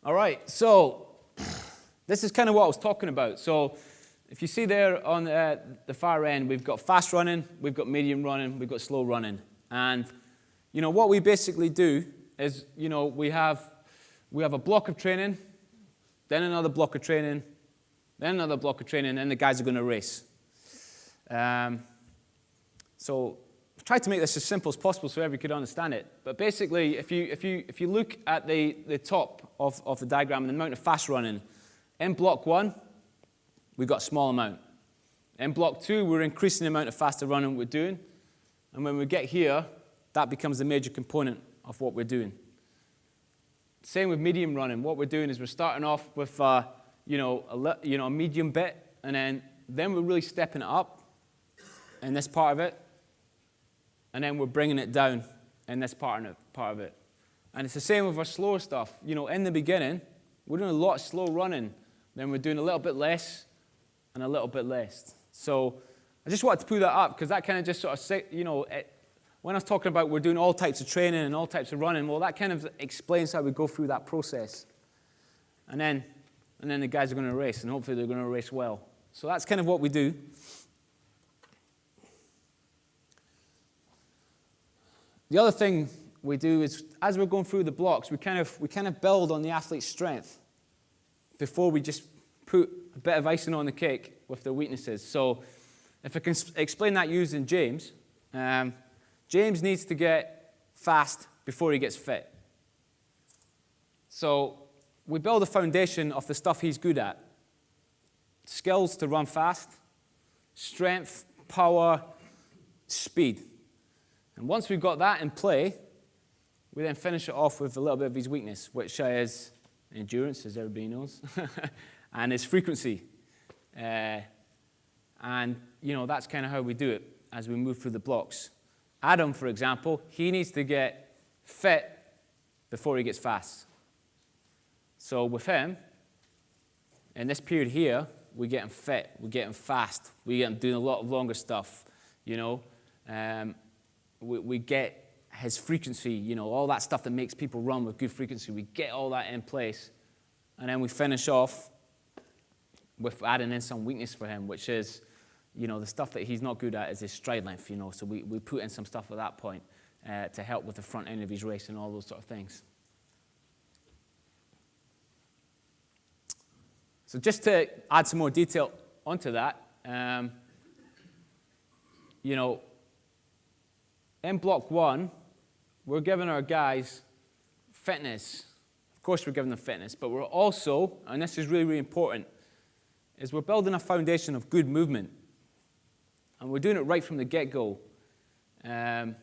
All right, so this is kind of what I was talking about. So if you see there on the far end, we've got fast running, we've got medium running, we've got slow running. And, what we basically do is, we have a block of training, then another block of training, then another block of training, and the guys are going to race. So I've tried to make this as simple as possible so everybody could understand it. But basically, if you look at the top of the diagram and the amount of fast running, in block 1, we've got a small amount. In block 2, we're increasing the amount of faster running we're doing. And when we get here, that becomes the major component of what we're doing. Same with medium running. What we're doing is we're starting off with a medium bit, and then we're really stepping it up in this part of it, and then we're bringing it down in this part of it. And it's the same with our slower stuff. In the beginning, we're doing a lot of slow running, then we're doing a little bit less and a little bit less. So I just wanted to put that up because that kind of just sort of, when I was talking about we're doing all types of training and all types of running, well, that kind of explains how we go through that process. And then the guys are going to race, and hopefully they're going to race well. So that's kind of what we do. The other thing we do is, as we're going through the blocks, we kind of build on the athlete's strength before we just put a bit of icing on the cake with their weaknesses. So if I can explain that using James, James needs to get fast before he gets fit. So we build a foundation of the stuff he's good at. Skills to run fast, strength, power, speed. And once we've got that in play, we then finish it off with a little bit of his weakness, which is endurance, as everybody knows, and his frequency. And, that's kind of how we do it as we move through the blocks. Adam, for example, he needs to get fit before he gets fast. So with him, in this period here, we get him fit, we get him fast, we get him doing a lot of longer stuff, we get his frequency, all that stuff that makes people run with good frequency. We get all that in place, and then we finish off with adding in some weakness for him, which is, the stuff that he's not good at is his stride length, So we put in some stuff at that point to help with the front end of his race and all those sort of things. So just to add some more detail onto that, in block 1, we're giving our guys fitness. Of course, we're giving them fitness, but we're also, and this is really, really important, is we're building a foundation of good movement. And we're doing it right from the get-go. And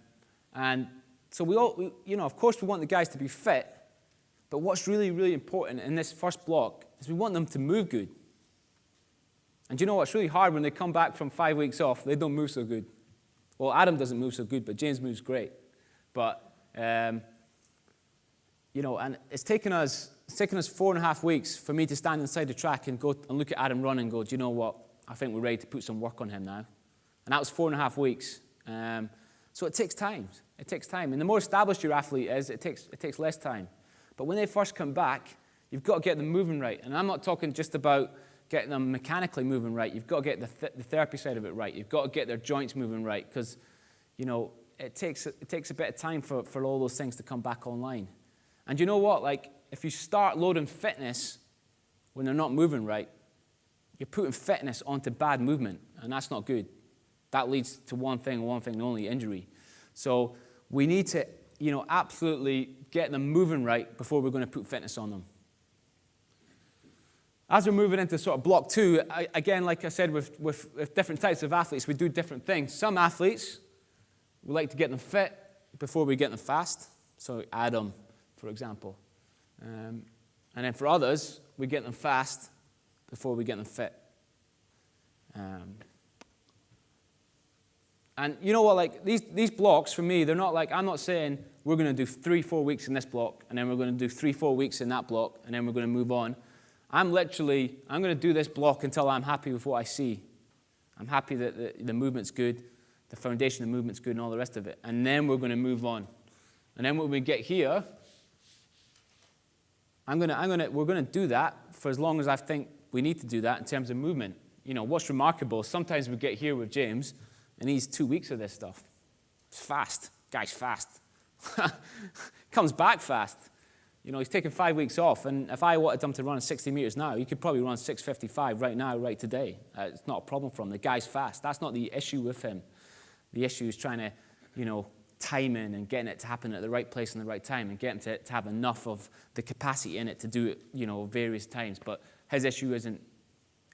so of course, we want the guys to be fit, but what's really, really important in this first block is we want them to move good. And what's really hard when they come back from 5 weeks off, they don't move so good. Well, Adam doesn't move so good, but James moves great. But, and it's taken us 4.5 weeks for me to stand inside the track and go and look at Adam run and go, do you know what? I think we're ready to put some work on him now. And that was 4.5 weeks. So it takes time. It takes time. And the more established your athlete is, it takes less time. But when they first come back, you've got to get them moving right. And I'm not talking just about getting them mechanically moving right. You've got to get the therapy side of it right. You've got to get their joints moving right because, it takes a bit of time for all those things to come back online. And you know what? If you start loading fitness when they're not moving right, you're putting fitness onto bad movement, and that's not good. That leads to one thing only, injury. So we need to, absolutely get them moving right before we're going to put fitness on them. As we're moving into sort of block 2, again, like I said, with different types of athletes, we do different things. Some athletes, we like to get them fit before we get them fast. So Adam, for example. And then for others, we get them fast before we get them fit. And you know what, these blocks for me, they're not I'm not saying we're going to do 3-4 weeks in this block, and then we're going to do 3-4 weeks in that block, and then we're going to move on. I'm going to do this block until I'm happy with what I see. I'm happy that the movement's good, the foundation of the movement's good, and all the rest of it. And then we're going to move on. And then when we get here, we're gonna do that for as long as I think we need to do that in terms of movement. What's remarkable, sometimes we get here with James, and he's 2 weeks of this stuff. It's fast. Guy's fast. Comes back fast. He's taken 5 weeks off, and if I wanted him to run 60 meters now, he could probably run 6:55 right now, right today. It's not a problem for him. The guy's fast. That's not the issue with him. The issue is trying to, timing and getting it to happen at the right place and the right time and getting to have enough of the capacity in it to do it, various times. But his issue isn't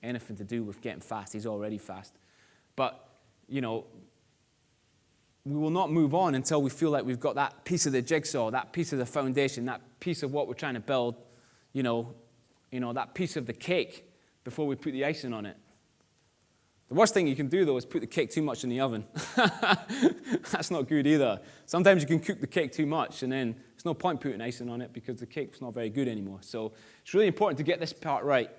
anything to do with getting fast. He's already fast. But, we will not move on until we feel like we've got that piece of the jigsaw, that piece of the foundation, that piece of what we're trying to build, that piece of the cake before we put the icing on it. The worst thing you can do, though, is put the cake too much in the oven. That's not good either. Sometimes you can cook the cake too much, and then there's no point putting icing on it because the cake's not very good anymore. So it's really important to get this part right.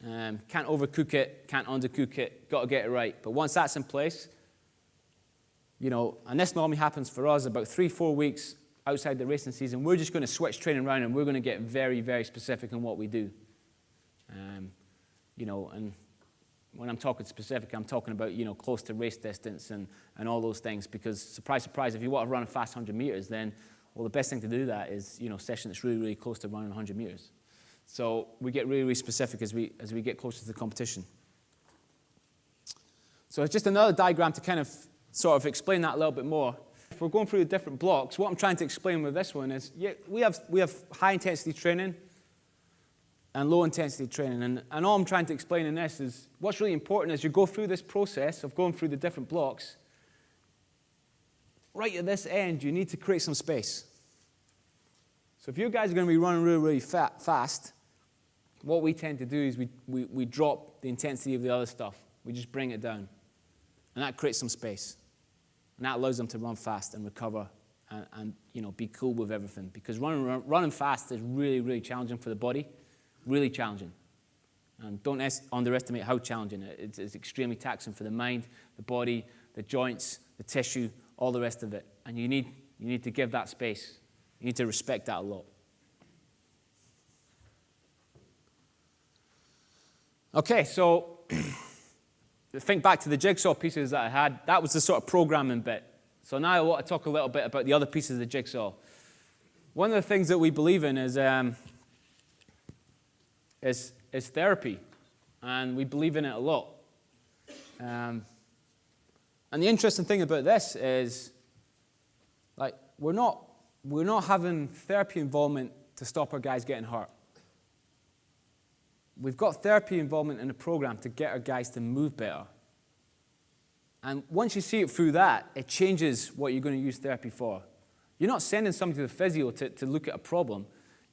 Can't overcook it, can't undercook it, got to get it right. But once that's in place, and this normally happens for us about 3-4 weeks outside the racing season, we're just going to switch training around and we're going to get very, very specific in what we do. And when I'm talking specific, I'm talking about, close to race distance and all those things, because surprise, surprise, if you want to run a fast 100 meters, then, well, the best thing to do that is, a session that's really, really close to running 100 meters. So we get really, really specific as we get closer to the competition. So it's just another diagram to kind of sort of explain that a little bit more. If we're going through the different blocks, what I'm trying to explain with this one is, we have high-intensity training and low-intensity training. And all I'm trying to explain in this is, what's really important is you go through this process of going through the different blocks. Right at this end, you need to create some space. So if you guys are going to be running really, really fast, what we tend to do is we drop the intensity of the other stuff. We just bring it down. And that creates some space. And that allows them to run fast and recover and be cool with everything. Because running fast is really, really challenging for the body. Really challenging. And don't underestimate how challenging it is. It's extremely taxing for the mind, the body, the joints, the tissue, all the rest of it. And you need to give that space. You need to respect that a lot. Okay, so think back to the jigsaw pieces that I had. That was the sort of programming bit. So now I want to talk a little bit about the other pieces of the jigsaw. One of the things that we believe in is therapy, and we believe in it a lot. And the interesting thing about this is, like, we're not having therapy involvement to stop our guys getting hurt. We've got therapy involvement in the program to get our guys to move better. And once you see it through that, it changes what you're going to use therapy for. You're not sending somebody to the physio to look at a problem.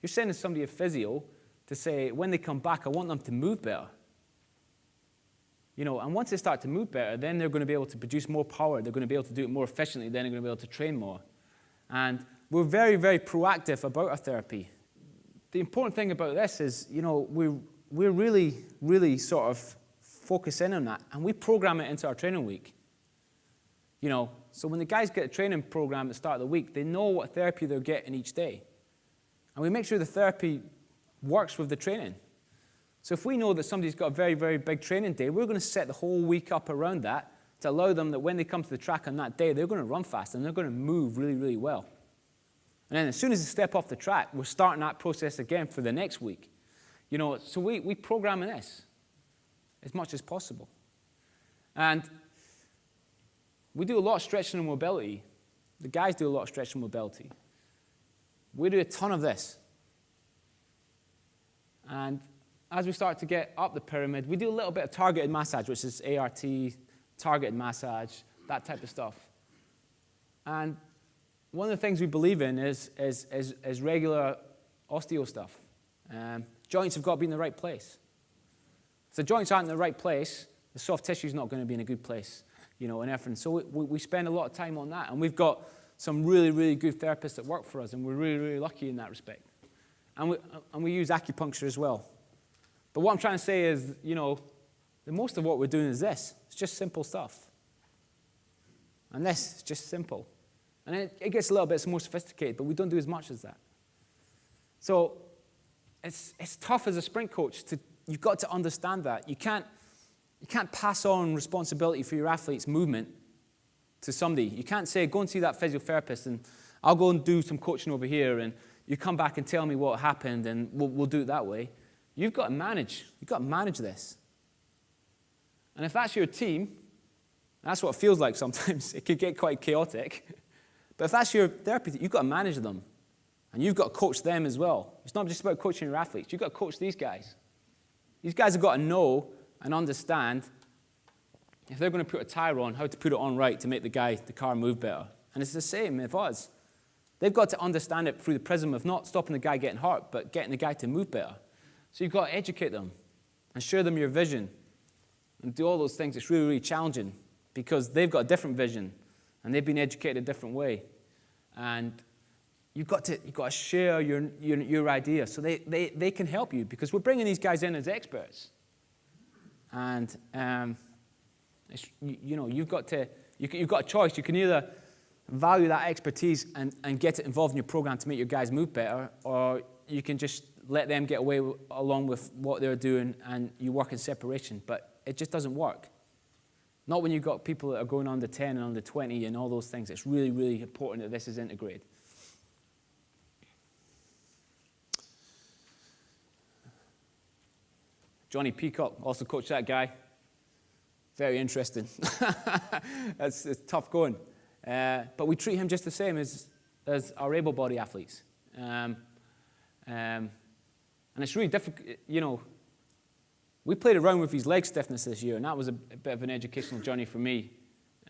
You're sending somebody a physio to say, when they come back, I want them to move better. And once they start to move better, then they're going to be able to produce more power. They're going to be able to do it more efficiently. Then they're going to be able to train more. And we're very, very proactive about our therapy. The important thing about this is, we're really, really sort of focus in on that. And we program it into our training week. So when the guys get a training program at the start of the week, they know what therapy they're getting each day. And we make sure the therapy works with the training. So if we know that somebody's got a very, very big training day, we're going to set the whole week up around that to allow them that when they come to the track on that day, they're going to run fast and they're going to move really, really well. And then as soon as they step off the track, we're starting that process again for the next week. So we program in this as much as possible. And we do a lot of stretching and mobility. The guys do a lot of stretching and mobility. We do a ton of this. And as we start to get up the pyramid, we do a little bit of targeted massage, which is ART, targeted massage, that type of stuff. And one of the things we believe in is regular osteo stuff. Joints have got to be in the right place. If the joints aren't in the right place, the soft tissue is not going to be in a good place, and everything. So we spend a lot of time on that. And we've got some really, really good therapists that work for us, and we're really, really lucky in that respect. And we use acupuncture as well. But what I'm trying to say is, the most of what we're doing is this. It's just simple stuff. And this is just simple. And it gets a little bit more sophisticated, but we don't do as much as that. So it's tough as a sprint coach. You've got to understand that. You can't pass on responsibility for your athlete's movement to somebody. You can't say, go and see that physiotherapist and I'll go and do some coaching over here and you come back and tell me what happened and we'll do it that way. You've got to manage this. And if that's your team, that's what it feels like sometimes. It could get quite chaotic. But if that's your therapy, you've got to manage them. And you've got to coach them as well. It's not just about coaching your athletes. You've got to coach these guys. These guys have got to know and understand if they're going to put a tire on, how to put it on right to make the car move better. And it's the same with us. They've got to understand it through the prism of not stopping the guy getting hurt, but getting the guy to move better. So you've got to educate them and show them your vision and do all those things. It's really, really challenging because they've got a different vision and they've been educated a different way. And you've got to share your idea so they can help you because we're bringing these guys in as experts. And you've got a choice. You can either value that expertise and get it involved in your program to make your guys move better, or you can just let them get away along with what they're doing and you work in separation. But it just doesn't work. Not when you've got people that are going under 10 and under 20 and all those things. It's really, really important that this is integrated. Johnny Peacock, also coached that guy. Very interesting. It's tough going. But we treat him just the same as our able-bodied athletes. And it's really difficult, we played around with his leg stiffness this year, and that was a bit of an educational journey for me,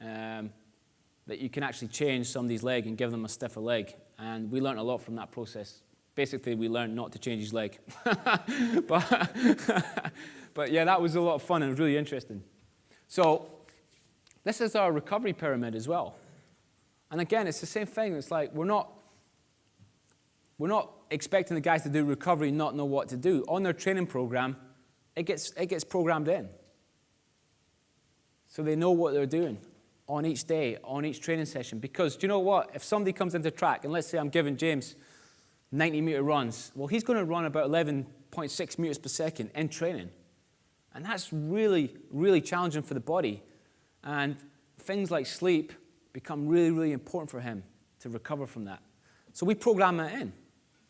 that you can actually change somebody's leg and give them a stiffer leg. And we learned a lot from that process. Basically, we learned not to change his leg. But yeah, that was a lot of fun and it was really interesting. So this is our recovery pyramid as well. And again, it's the same thing. It's like we're not expecting the guys to do recovery and not know what to do. On their training program, it gets programmed in. So they know what they're doing on each day, on each training session. Because do you know what? If somebody comes into track, and let's say I'm giving James 90-meter runs, well, he's going to run about 11.6 meters per second in training. And that's really, really challenging for the body. And things like sleep become really, really important for him to recover from that. So we program that in.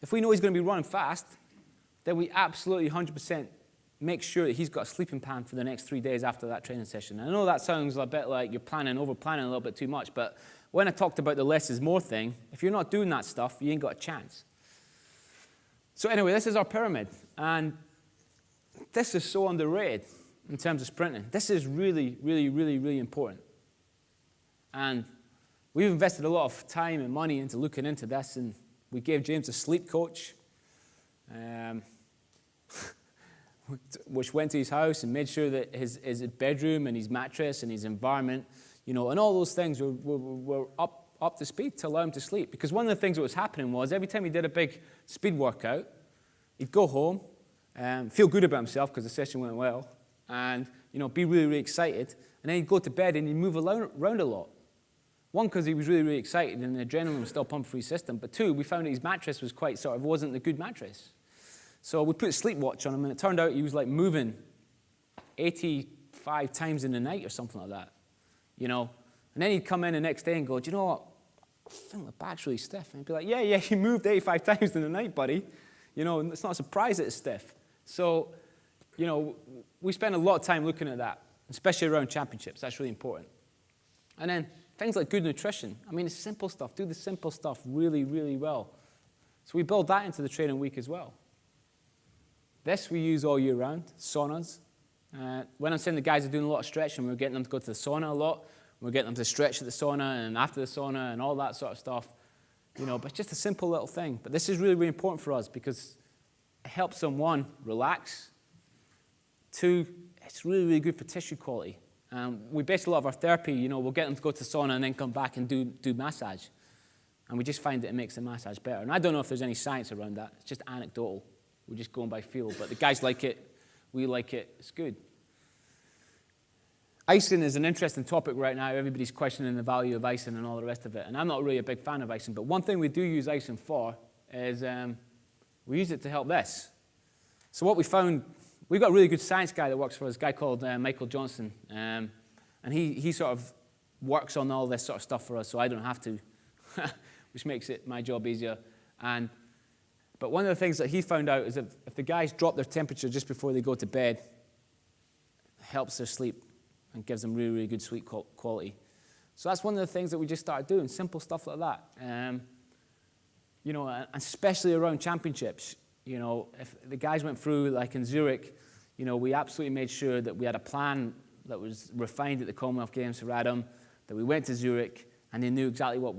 If we know he's going to be running fast, then we absolutely 100% make sure that he's got a sleeping plan for the next 3 days after that training session. And I know that sounds a bit like you're over-planning a little bit too much, but when I talked about the less is more thing, if you're not doing that stuff, you ain't got a chance. So anyway, this is our pyramid. And this is so underrated in terms of sprinting. This is really, really, really, really important. And we've invested a lot of time and money into looking into this, and we gave James a sleep coach, which went to his house and made sure that his bedroom and his mattress and his environment, and all those things were up to speed to allow him to sleep. Because one of the things that was happening was every time he did a big speed workout, he'd go home, feel good about himself because the session went well, and be really, really excited. And then he'd go to bed and he'd move around a lot. One, because he was really, really excited and the adrenaline was still pumping through his system. But two, we found that his mattress was wasn't a good mattress. So we put a sleep watch on him, and it turned out he was like moving 85 times in the night or something like that. And then he'd come in the next day and go, do you know what? I think my back's really stiff. And he'd be like, yeah, you moved 85 times in the night, buddy. And it's not a surprise that it's stiff. So, we spend a lot of time looking at that, especially around championships. That's really important. And then things like good nutrition. I mean, it's simple stuff. Do the simple stuff really, really well. So we build that into the training week as well. This we use all year round, saunas. When I'm saying the guys are doing a lot of stretching, we're getting them to go to the sauna a lot. We're getting them to stretch at the sauna and after the sauna and all that sort of stuff. But it's just a simple little thing. But this is really, really important for us because it helps them, one, relax. Two, it's really, really good for tissue quality. We base a lot of our therapy, we'll get them to go to the sauna and then come back and do massage. And we just find that it makes the massage better. And I don't know if there's any science around that. It's just anecdotal. We're just going by feel. But the guys like it. We like it. It's good. Icing is an interesting topic right now. Everybody's questioning the value of icing and all the rest of it. And I'm not really a big fan of icing. But one thing we do use icing for is we use it to help this. So what we found, we've got a really good science guy that works for us, a guy called Michael Johnson. And he sort of works on all this sort of stuff for us, so I don't have to, which makes my job easier. But one of the things that he found out is if the guys drop their temperature just before they go to bed, it helps their sleep and gives them really, really good sleep quality. So that's one of the things that we just started doing, simple stuff like that. And especially around championships. If the guys went through, like in Zurich, we absolutely made sure that we had a plan that was refined at the Commonwealth Games for Adam, that we went to Zurich, and they knew exactly what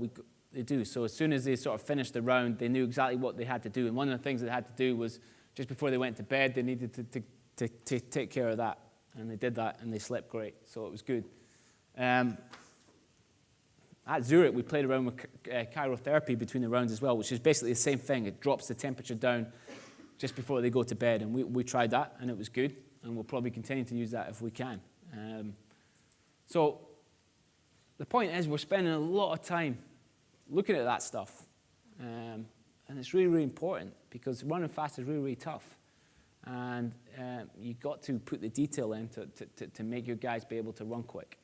they do. So as soon as they sort of finished the round, they knew exactly what they had to do. And one of the things they had to do was, just before they went to bed, they needed to take care of that. And they did that, and they slept great, so it was good. At Zurich, we played around with cryotherapy between the rounds as well, which is basically the same thing. It drops the temperature down just before they go to bed, and we tried that, and it was good, and we'll probably continue to use that if we can. So the point is, we're spending a lot of time looking at that stuff, and it's really, really important, because running fast is really, really tough, and you've got to put the detail in to make your guys be able to run quick.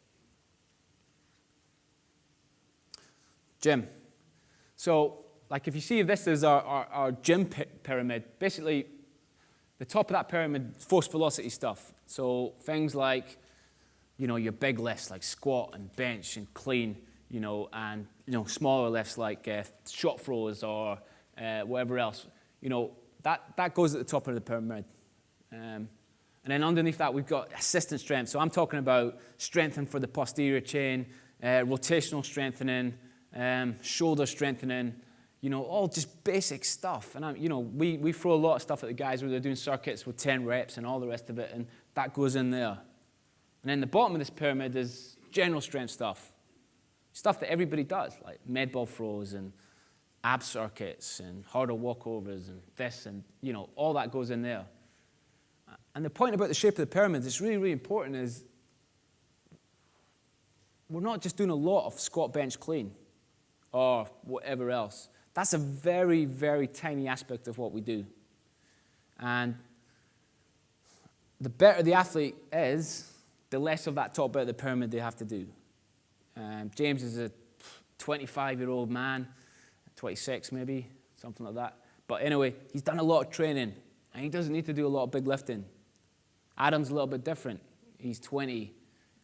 Gym. So, like if you see this is our gym pyramid, basically the top of that pyramid is force velocity stuff. So things like, your big lifts like squat and bench and clean, and smaller lifts like shot throws or whatever else. That goes at the top of the pyramid. And then underneath that we've got assistant strength. So I'm talking about strengthening for the posterior chain, rotational strengthening, shoulder strengthening, all just basic stuff. And we throw a lot of stuff at the guys where they're doing circuits with 10 reps and all the rest of it, and that goes in there. And then the bottom of this pyramid is general strength stuff that everybody does, like med ball throws and ab circuits and harder walkovers and this, and all that goes in there. And the point about the shape of the pyramid that's really, really important is we're not just doing a lot of squat, bench, clean or whatever else. That's a very, very tiny aspect of what we do. And the better the athlete is, the less of that top bit of the pyramid they have to do. James is a 25-year-old man, 26 maybe, something like that. But anyway, he's done a lot of training, and he doesn't need to do a lot of big lifting. Adam's a little bit different. He's 20.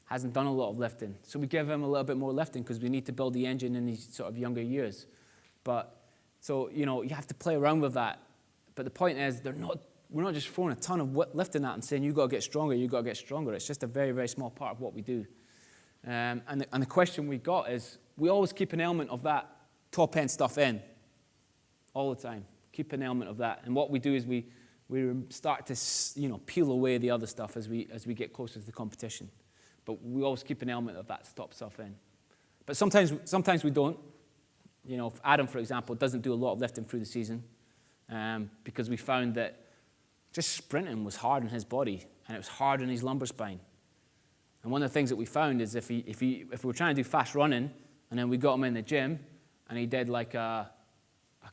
Hasn't done a lot of lifting. So we give him a little bit more lifting because we need to build the engine in these sort of younger years. So you have to play around with that. But the point is, we're not just throwing a ton of lifting at and saying, you've got to get stronger, you've got to get stronger. It's just a very, very small part of what we do. And the question we got is, we always keep an element of that top end stuff in. All the time. Keep an element of that. And what we do is we start to peel away the other stuff as we get closer to the competition. But we always keep an element of that top stuff in. But sometimes we don't. Adam, for example, doesn't do a lot of lifting through the season because we found that just sprinting was hard on his body, and it was hard on his lumbar spine. And one of the things that we found is if we were trying to do fast running, and then we got him in the gym, and he did like a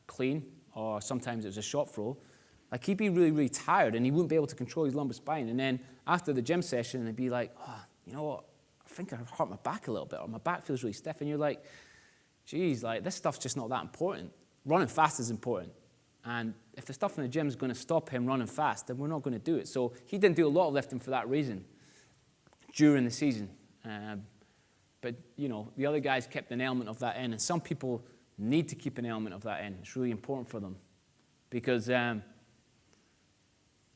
clean, or sometimes it was a shot throw, like he'd be really, really tired, and he wouldn't be able to control his lumbar spine. And then after the gym session, he'd be like, oh, you know what, I think I hurt my back a little bit, or my back feels really stiff. And you're like, geez, like this stuff's just not that important. Running fast is important. And if the stuff in the gym is going to stop him running fast, then we're not going to do it. So he didn't do a lot of lifting for that reason during the season. But, the other guys kept an element of that in. And some people need to keep an element of that in. It's really important for them. Because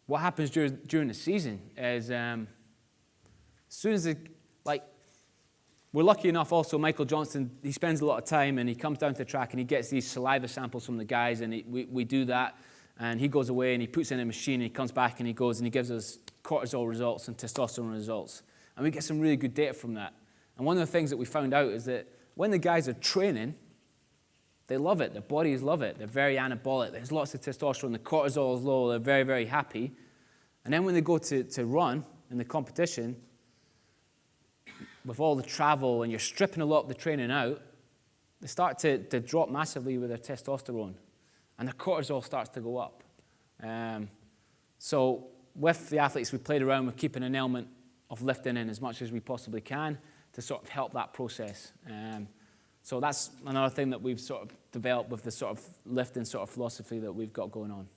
what happens during the season is as soon as we're lucky enough also, Michael Johnson, he spends a lot of time and he comes down to the track and he gets these saliva samples from the guys, and we do that, and he goes away and he puts in a machine and he comes back and he goes and he gives us cortisol results and testosterone results. And we get some really good data from that. And one of the things that we found out is that when the guys are training, they love it. Their bodies love it. They're very anabolic. There's lots of testosterone. The cortisol is low. They're very, very happy. And then when they go to run in the competition, with all the travel and you're stripping a lot of the training out, they start to drop massively with their testosterone, and their cortisol starts to go up. So with the athletes, we played around with keeping an element of lifting in as much as we possibly can to sort of help that process. So that's another thing that we've sort of developed with the sort of lifting sort of philosophy that we've got going on.